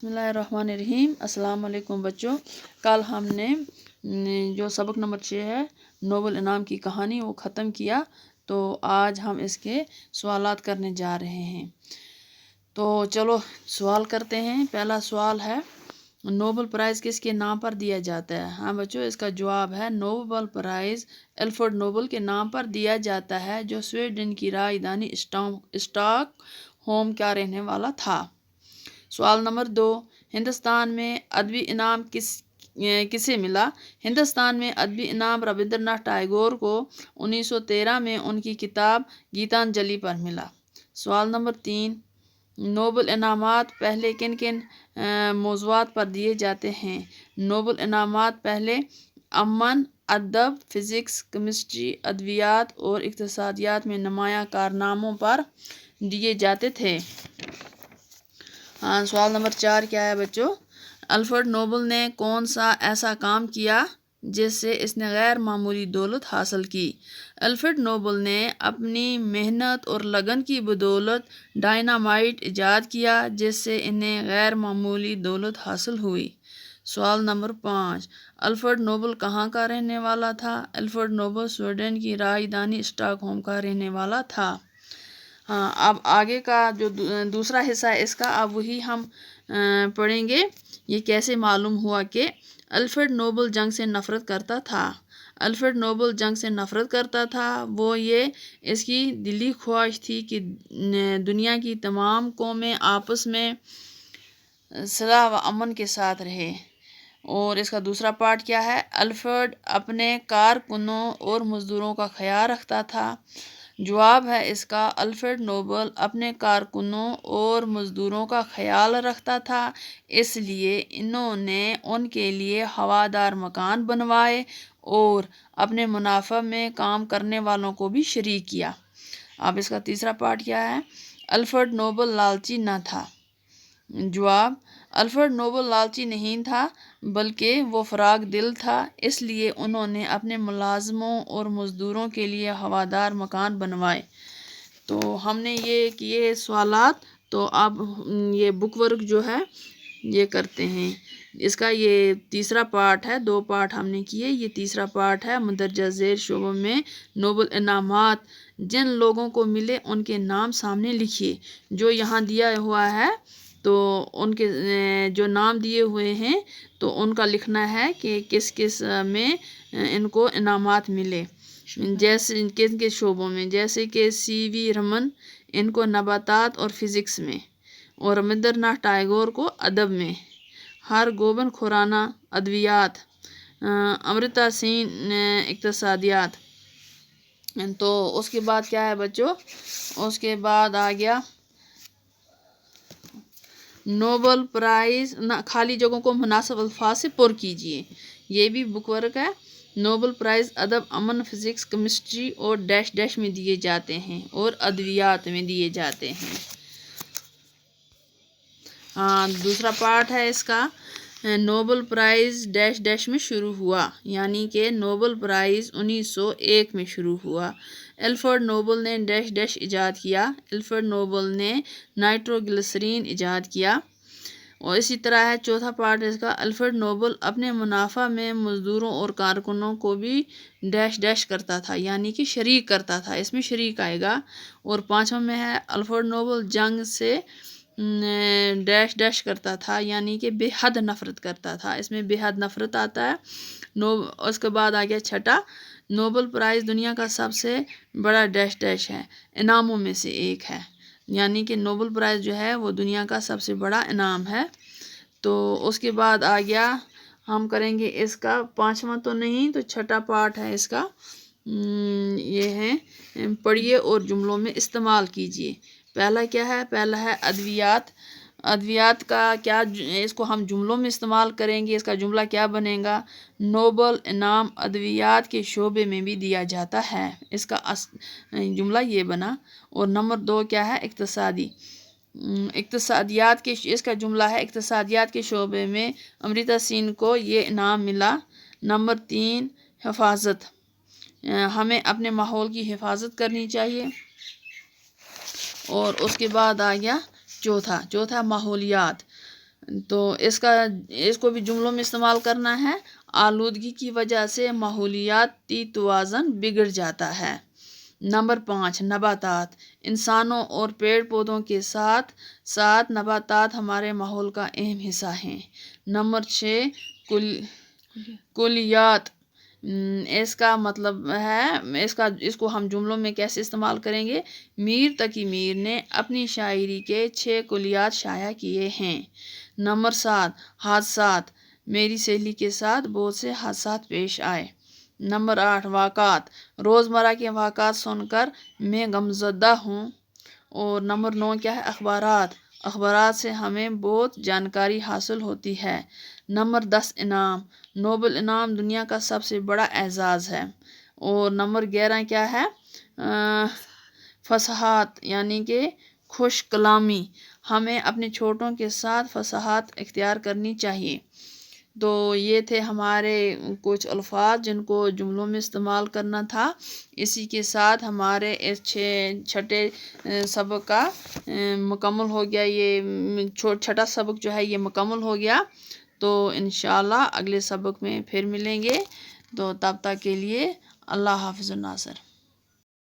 बिस्मिल्लाहिर्रहमानिर्रहीम। अस्सलाम वालेकुम बच्चों। कल हमने जो सबक नंबर 6 है नोबल इनाम की कहानी वो ख़त्म किया। तो आज हम इसके सवालात करने जा रहे हैं। तो चलो सवाल करते हैं। पहला सवाल है नोबल प्राइज़ किसके नाम पर दिया जाता है। हाँ बच्चों, इसका जवाब है नोबल प्राइज़ अल्फ्रेड नोबल के नाम पर दिया जाता है, जो स्वीडन की राजधानी स्टॉकहोम का रहने वाला था। सवाल नंबर 2, हिंदुस्तान में अदबी इनाम किसे मिला। हिंदुस्तान में अदबी इनाम रविंद्रनाथ टैगोर को 1913 में उनकी किताब गीतांजलि पर मिला। सवाल नंबर 3, नोबल इनामात पहले किन किन मौज़ूआत पर दिए जाते हैं। नोबल इनामात पहले अमन, अदब, फ़िज़िक्स, केमिस्ट्री, अद्वियात और इक़्तिसादियात में नुमायाँ कारनामों पर दिए जाते थे। हाँ, सवाल नंबर 4 क्या है बच्चों। अल्फ्रेड नोबल ने कौन सा ऐसा काम किया जिससे इसने गैर मामूली दौलत हासिल की। अल्फ्रेड नोबल ने अपनी मेहनत और लगन की बदौलत डायनामाइट ईजाद किया, जिससे इन्हें गैर मामूली दौलत हासिल हुई। सवाल नंबर 5, अल्फ्रेड नोबल कहाँ का रहने वाला था। अल्फ्रेड नोबल स्वीडन की राजधानी स्टॉकहोम का रहने वाला था। हाँ, अब आगे का जो दूसरा हिस्सा है इसका अब वही हम पढ़ेंगे। ये कैसे मालूम हुआ कि अल्फ्रेड नोबल जंग से नफ़रत करता था। अल्फ्रेड नोबल जंग से नफ़रत करता था। वो ये इसकी दिली ख्वाहिश थी कि दुनिया की तमाम कौमें आपस में सलाह व अमन के साथ रहे। और इसका दूसरा पार्ट क्या है। अल्फ्रेड अपने कारकुनों और मज़दूरों का ख्याल रखता था। जवाब है इसका अल्फ्रेड नोबल अपने कारकुनों और मज़दूरों का ख्याल रखता था, इसलिए इन्होंने उनके लिए हवादार मकान बनवाए और अपने मुनाफा में काम करने वालों को भी शरीक किया। अब इसका तीसरा पार्ट क्या है। अल्फ्रेड नोबल लालची न था। जवाब, अल्फ्रेड नोबल लालची नहीं था, बल्कि वो फराग दिल था, इसलिए उन्होंने अपने मुलाजमों और मज़दूरों के लिए हवादार मकान बनवाए। तो हमने ये किए सवालात। तो अब ये बुक वर्क जो है ये करते हैं। इसका ये तीसरा पार्ट है। 2 पार्ट हमने किए, ये तीसरा पार्ट है। मंदरजा ज़ेल शोबों में नोबल इनामात जिन लोगों को मिले उनके नाम सामने लिखिए। जो यहाँ दिया हुआ है तो उनके जो नाम दिए हुए हैं तो उनका लिखना है कि किस किस में इनको इनामात मिले। जैसे किन के शोबों में, जैसे कि CV रमन इनको नबातात और फ़िज़िक्स में, और रविंद्रनाथ टैगोर को अदब में, हर गोबिंद खुराना अद्वियात, अमृता सिंह इक़्तिसादियात। तो उसके बाद क्या है बच्चों, उसके बाद आ गया नोबल प्राइज़ खाली जगहों को मुनासिब अल्फाज से पुर कीजिए। ये भी बुक वर्क है। नोबल प्राइज़ अदब, अमन, फ़िज़िक्स, केमिस्ट्री और डैश डैश में दिए जाते हैं और अद्वियात में दिए जाते हैं। हाँ, दूसरा पार्ट है इसका। नोबल प्राइज़ डैश डैश में शुरू हुआ, यानी कि नोबल प्राइज़ 1901 में शुरू हुआ। अल्फ्रेड नोबल ने डैश डैश ईजाद किया। अल्फ्रेड नोबल ने नाइट्रोग्लिसरीन ईजाद किया। और इसी तरह है चौथा पार्ट इसका। अल्फ्रेड नोबल अपने मुनाफा में मज़दूरों और कारकुनों को भी डैश डैश करता था, यानी कि शरीक करता था, इसमें शरीक आएगा। और पाँचवा में है अल्फ्रेड नोबल जंग से डैश डैश करता था, यानी कि बेहद नफ़रत करता था, इसमें बेहद नफ़रत आता है। उसके बाद आ गया छठा, नोबल प्राइज़ दुनिया का सबसे बड़ा डैश डैश है, इनामों में से एक है, यानी कि नोबल प्राइज़ जो है वो दुनिया का सबसे बड़ा इनाम है। तो उसके बाद आ गया हम करेंगे इसका पांचवा तो नहीं, तो छठा पार्ट है इसका। ये है पढ़िए और जुमलों में इस्तेमाल कीजिए। पहला क्या है, पहला है अद्वियात। अद्वियात का क्या, इसको हम जुमलों में इस्तेमाल करेंगे। इसका जुमला क्या बनेगा, नोबल इनाम अद्वियात के शोबे में भी दिया जाता है, इसका जुमला ये बना। और नंबर 2 क्या है, इक़्तिसादी। इक़्तिसादियात के, इसका जुमला है इक़्तिसादियात के शोबे में अमृता सिंह को ये इनाम मिला। नंबर 3 हिफाजत, हमें अपने माहौल की हिफाजत करनी चाहिए। और उसके बाद आ गया चौथा माहौलियात। تو اس کو بھی جملوں میں استعمال کرنا ہے۔ آلودگی کی وجہ سے ماحولیاتی توازن بگڑ جاتا ہے۔ نمبر 5، نباتات۔ انسانوں اور پیڑ پودوں کے ساتھ ساتھ نباتات ہمارے ماحول کا اہم حصہ ہیں۔ نمبر 6، کلیات۔ اس کا مطلب ہے اس کو ہم جملوں میں کیسے استعمال کریں گے؟ میر تقی میر نے اپنی شاعری کے 6 کلیات شائع کیے ہیں۔ نمبر 7، حادثات۔ میری سہیلی کے ساتھ بہت سے حادثات پیش آئے۔ نمبر 8، واقعات۔ روزمرہ کے واقعات سن کر میں غمزدہ ہوں۔ اور نمبر 9 کیا ہے؟ اخبارات۔ اخبارات سے ہمیں بہت جانکاری حاصل ہوتی ہے۔ نمبر 10، انعام۔ نوبل انعام دنیا کا سب سے بڑا اعزاز ہے۔ اور نمبر 11 کیا ہے؟ فصاحت یعنی کہ خوش کلامی۔ ہمیں اپنے چھوٹوں کے ساتھ فصاحت اختیار کرنی چاہیے۔ تو یہ تھے ہمارے کچھ الفاظ جن کو جملوں میں استعمال کرنا تھا۔ اسی کے ساتھ ہمارے اس چھٹے سبق کا مکمل ہو گیا۔ یہ چھٹا سبق جو ہے یہ مکمل ہو گیا۔ تو انشاءاللہ اگلے سبق میں پھر ملیں گے۔ تو تب تک کے لیے اللہ حافظ الناصر۔